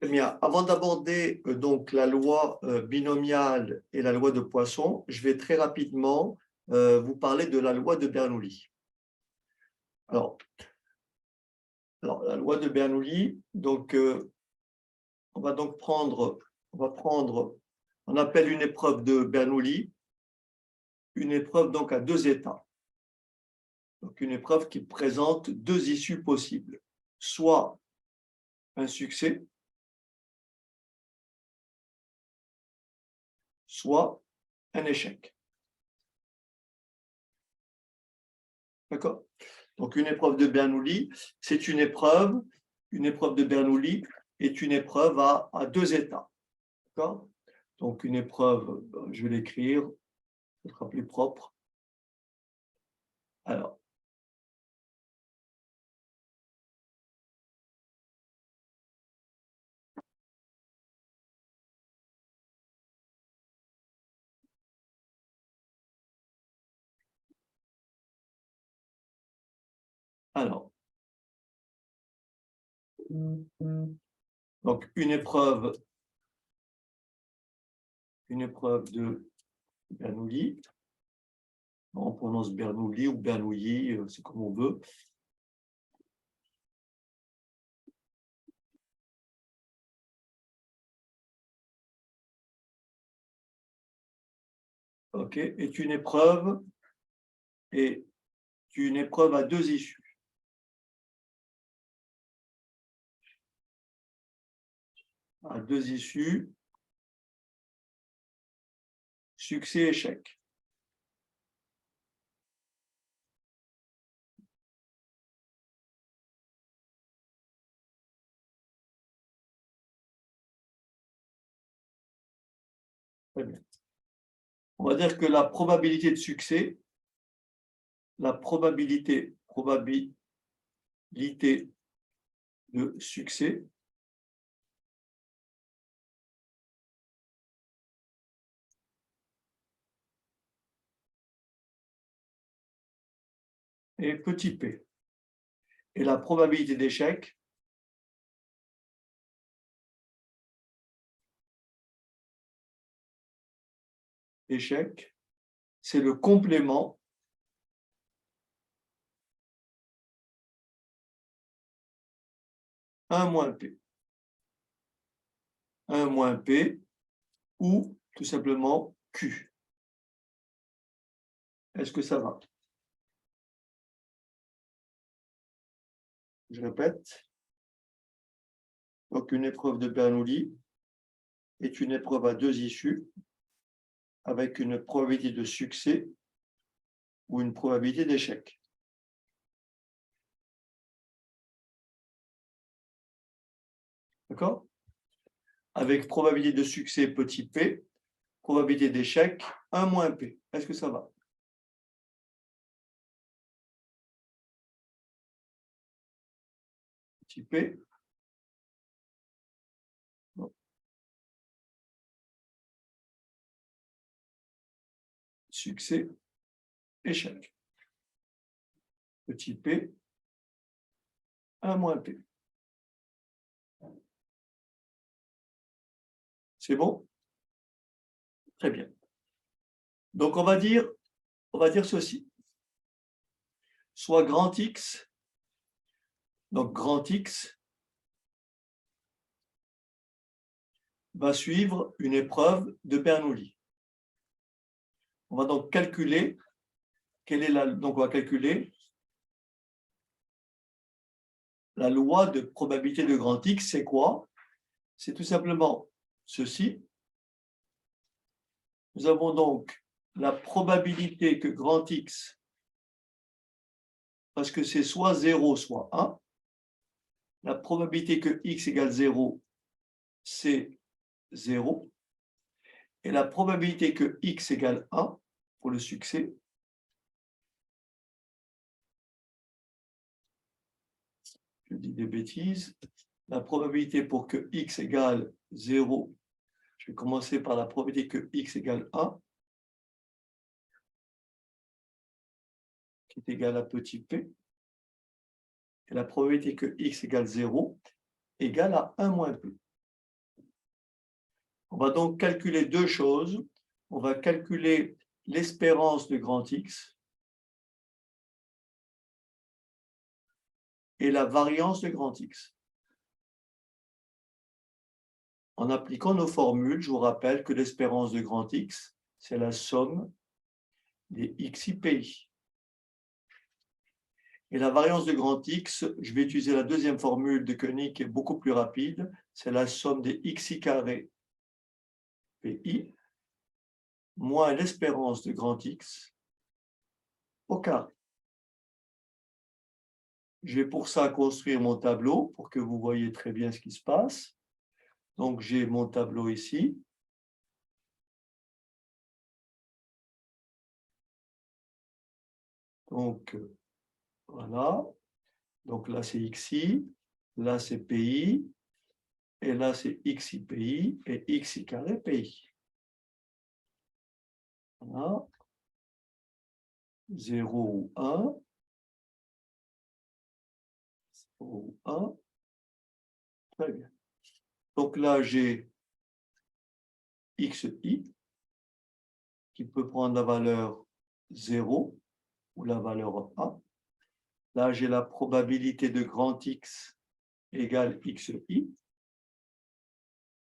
Eh bien, avant d'aborder donc la loi binomiale et la loi de Poisson, je vais très rapidement vous parler de la loi de Bernoulli. Alors, la loi de Bernoulli, donc on va donc on appelle une épreuve de Bernoulli une épreuve donc à deux états. Donc une épreuve qui présente deux issues possibles, soit un succès, soit un échec. D'accord? Donc, une épreuve de Bernoulli, c'est une épreuve de Bernoulli est une épreuve à deux états. D'accord? Donc, une épreuve, je vais l'écrire, ce sera plus propre. Alors, alors, donc une épreuve de Bernoulli. On prononce Bernoulli ou Bernoulli, c'est comme on veut. OK, est une épreuve à deux issues. À deux issues, succès-échec. Très bien. On va dire que la probabilité de succès, la probabilité de succès est petit p. Et la probabilité d'échec c'est le complément un moins p. 1 moins p ou tout simplement q. Est-ce que ça va? Je répète. Donc, une épreuve de Bernoulli est une épreuve à deux issues avec une probabilité de succès ou une probabilité d'échec. D'accord? Avec probabilité de succès petit p, probabilité d'échec 1 moins p. Est-ce que ça va? Petit p. Non. Succès, échec. Petit p, 1 moins p. C'est bon? Très bien. Donc, on va dire ceci. Soit grand X, donc grand X va suivre une épreuve de Bernoulli. On va donc calculer donc on va calculer la loi de probabilité de grand X, c'est quoi? C'est tout simplement ceci. Nous avons donc la probabilité que grand X, parce que c'est soit 0, soit 1, la probabilité que X égale 0, c'est 0, et la probabilité que X égale 1, pour le succès, je dis des bêtises, la probabilité pour que X égale 0, je vais commencer par la probabilité que X égale 1, qui est égale à petit p, et la probabilité que X égale 0 égale à 1 moins p. On va donc calculer deux choses. On va calculer l'espérance de grand X et la variance de grand X. En appliquant nos formules, je vous rappelle que l'espérance de grand X, c'est la somme des XIPI. Et la variance de grand X, je vais utiliser la deuxième formule de Koenig qui est beaucoup plus rapide, c'est la somme des XI carré PI moins l'espérance de grand X au carré. Je vais pour ça construire mon tableau pour que vous voyez très bien ce qui se passe. Donc, j'ai mon tableau ici. Donc, voilà. Donc là, c'est XI, là, c'est PI, et là, c'est XI PI et XI carré PI. Voilà. 0 ou 1. 0 ou 1. Très bien. Donc là, j'ai XI qui peut prendre la valeur 0 ou la valeur 1. Là, j'ai la probabilité de grand X égale XI.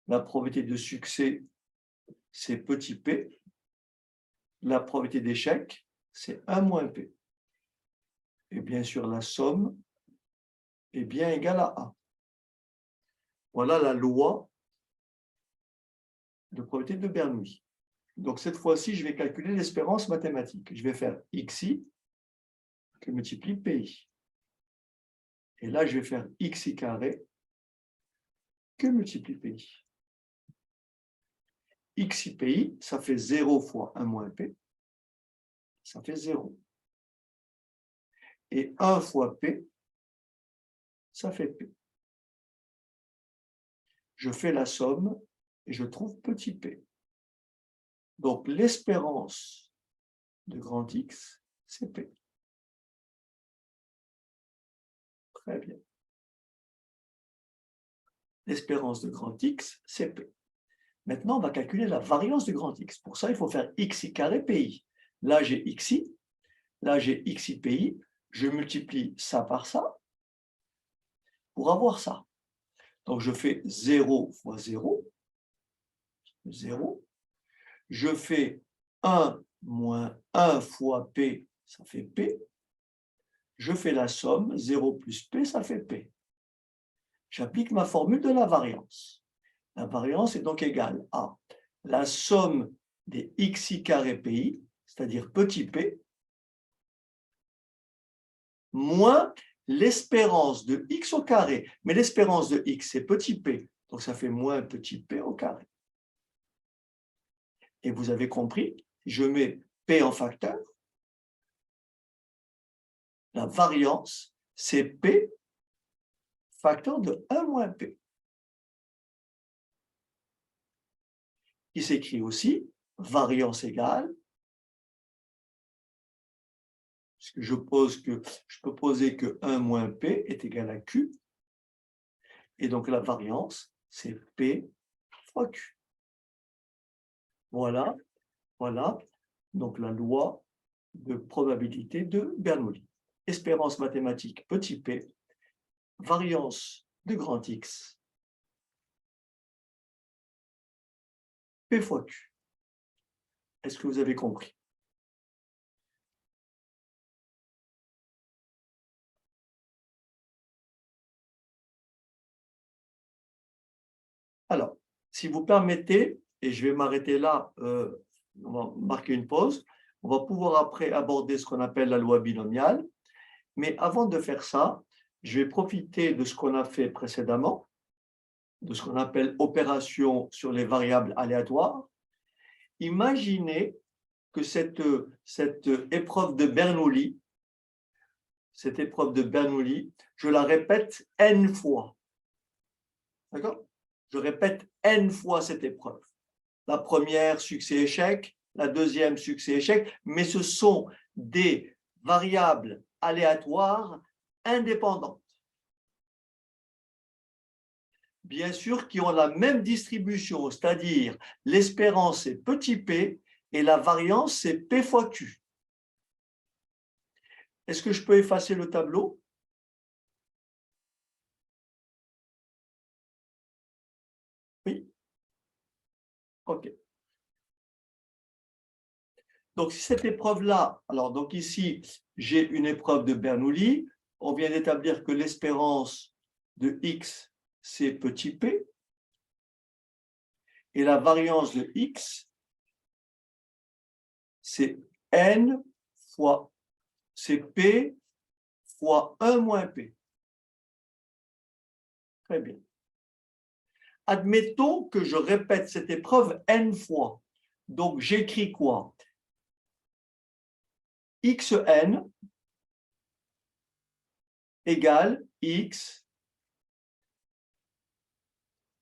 La probabilité de succès, c'est petit p. La probabilité d'échec, c'est 1 moins p. Et bien sûr, la somme est bien égale à 1. Voilà la loi de probabilité de Bernoulli. Donc, cette fois-ci, je vais calculer l'espérance mathématique. Je vais faire XI que multiplie PI. Et là, je vais faire XI carré que multiplie PI. XI PI, ça fait 0 fois 1 moins P. Ça fait 0. Et 1 fois P, ça fait P. Je fais la somme et je trouve petit p. Donc, l'espérance de grand X, c'est P. Très bien. L'espérance de grand X, c'est P. Maintenant, on va calculer la variance de grand X. Pour ça, il faut faire XI carré PI. Là, j'ai XI. Là, j'ai XI PI. Je multiplie ça par ça pour avoir ça. Donc, je fais 0 fois 0. 0. Je fais 1 moins 1 fois P, ça fait P. Je fais la somme, 0 plus P, ça fait P. J'applique ma formule de la variance. La variance est donc égale à la somme des XI carré PI, c'est-à-dire petit p, moins l'espérance de x au carré. Mais l'espérance de x, c'est petit p, donc ça fait moins petit p au carré. Et vous avez compris, je mets p en facteur. La variance, c'est p facteur de 1 moins p. Il s'écrit aussi variance égale, puisque je peux poser que 1 moins p est égal à q. Et donc la variance, c'est p fois q. Voilà, voilà. Donc la loi de probabilité de Bernoulli. Espérance mathématique petit p, variance de grand X, p fois q. Est-ce que vous avez compris? Alors, si vous permettez, et je vais m'arrêter là, on va marquer une pause, on va pouvoir après aborder ce qu'on appelle la loi binomiale. Mais avant de faire ça, je vais profiter de ce qu'on a fait précédemment, de ce qu'on appelle opération sur les variables aléatoires. Imaginez que cette épreuve de Bernoulli, je la répète n fois. D'accord? Je répète n fois cette épreuve. La première, succès-échec, la deuxième, succès-échec, mais ce sont des variables aléatoires indépendantes. bien sûr, qui ont la même distribution, c'est-à-dire l'espérance c'est petit p et la variance c'est p fois q. Est-ce que je peux effacer le tableau? Oui. OK. Donc, si cette épreuve-là, alors donc ici, j'ai une épreuve de Bernoulli, on vient d'établir que l'espérance de x, c'est petit p, et la variance de x, c'est n fois, c'est p fois 1 moins p. Très bien. Admettons que je répète cette épreuve n fois. Donc, j'écris quoi? xn égale x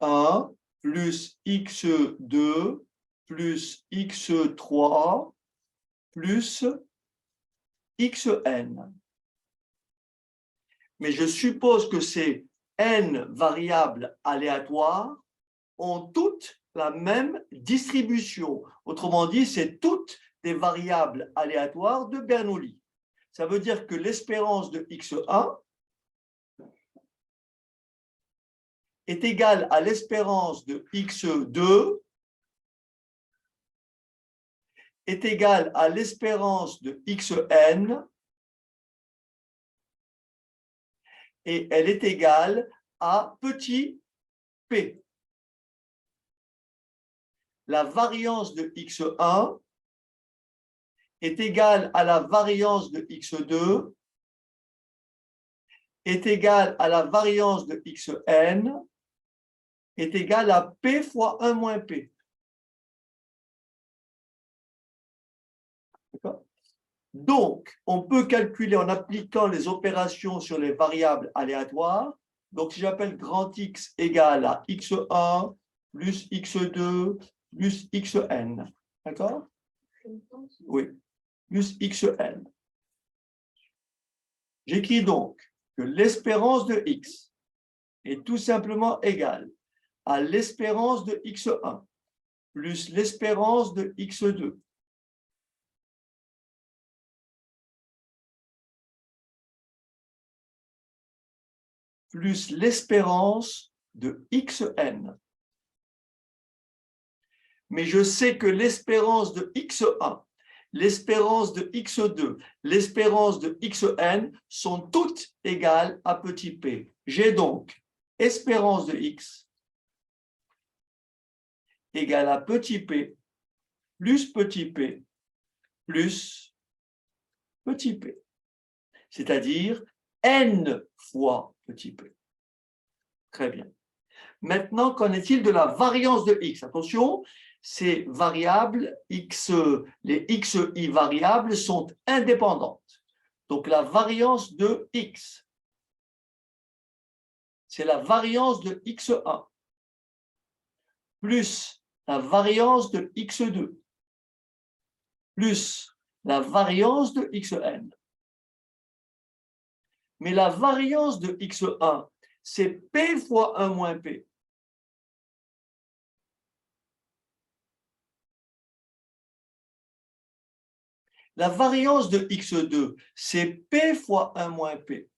1 plus x2 plus x3 plus xn. Mais je suppose que ces n variables aléatoires ont toutes la même distribution. Autrement dit, c'est toutes des variables aléatoires de Bernoulli. Ça veut dire que l'espérance de x1 est égale à l'espérance de x2 est égale à l'espérance de xn et elle est égale à petit p. La variance de x1 est égale à la variance de x2 est égale à la variance de xn est égale à p fois 1 moins p. Donc, on peut calculer en appliquant les opérations sur les variables aléatoires. Donc, si j'appelle grand X égale à x1 plus x2 plus xn. D'accord? Oui, plus xn. J'écris donc que l'espérance de x est tout simplement égale à l'espérance de x1 plus l'espérance de x2 plus l'espérance de xn. Mais je sais que l'espérance de x1, l'espérance de x2, l'espérance de xn sont toutes égales à petit p. J'ai donc espérance de x égale à petit p plus petit p plus petit p, c'est-à-dire n fois petit p. Très bien. Maintenant, qu'en est-il de la variance de x? Attention, ces variables, les xi variables sont indépendantes. Donc, la variance de x, c'est la variance de x1 plus la variance de x2 plus la variance de xn. Mais la variance de x1, c'est p fois 1 moins p. La variance de x2, c'est p fois 1 moins p.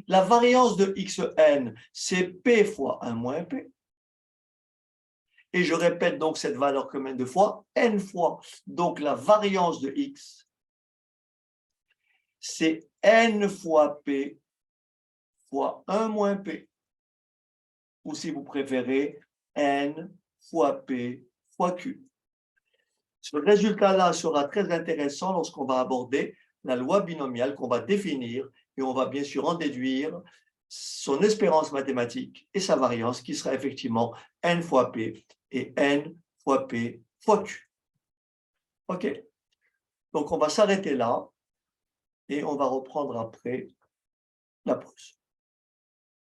La variance de xn, c'est p fois 1 moins p. Et je répète donc cette valeur combien de fois? N fois. Donc la variance de x, c'est n fois p fois 1 moins p. Ou si vous préférez, n fois p fois q. Ce résultat-là sera très intéressant lorsqu'on va aborder la loi binomiale qu'on va définir et on va bien sûr en déduire son espérance mathématique et sa variance qui sera effectivement n fois p et n fois p fois q. OK? Donc on va s'arrêter là et on va reprendre après la pause.